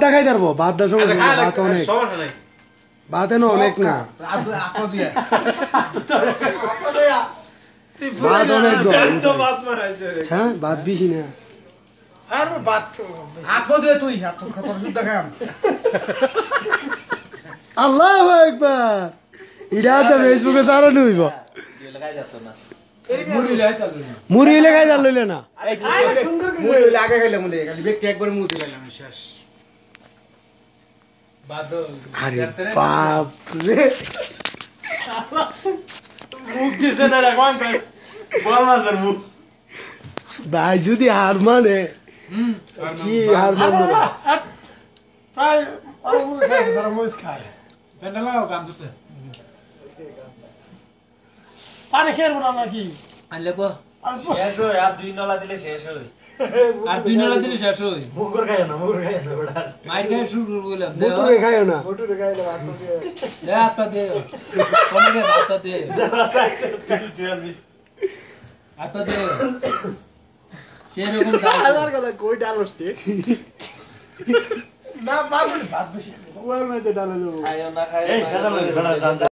ভাতটা খাই পারবো ভাত দা সমস্যা নেই ভাত অনেক ভাতে না অনেক না ভাত অনেক হ্যাঁ ভাত বেশি না আল্লাহু আকবার ইডা তো ফেসবুকে চালানো হইব মুড়ি লাগাই জাল লইলে না মুড়ি লাগে খাইলে মুড়ি খালি ব্যক্তি একবার মুড়ি খাইলাম শেষ আরে বাপ রে মুখ দিছে না রাখবান বল মাছের মুখ ভাই যদি হার মানে কি হার মানবে না প্রায় অনেক মুখ খায় তারা মরিচ খায় ফেন্ডালাও কাম দিতে পানি খেয়ে না নাকি আনলে কো শেষ হয় আর 2 নলা দিলে শেষ হয় আর 2 নলা দিলে শেষ হই মুগুর খায় না বড় মাইর খাই শুরু করে বললাম দে মুটুরে খাইও না ফটোরে গাইলে ভাত দিয়ে দে হাত দে কোনে গে হাত দে হাত দে সেরকম হাজার গলা কই ডালছতে না বাবু ভাত বেশি ওর মধ্যে ডালে দেবো খায় না খায় না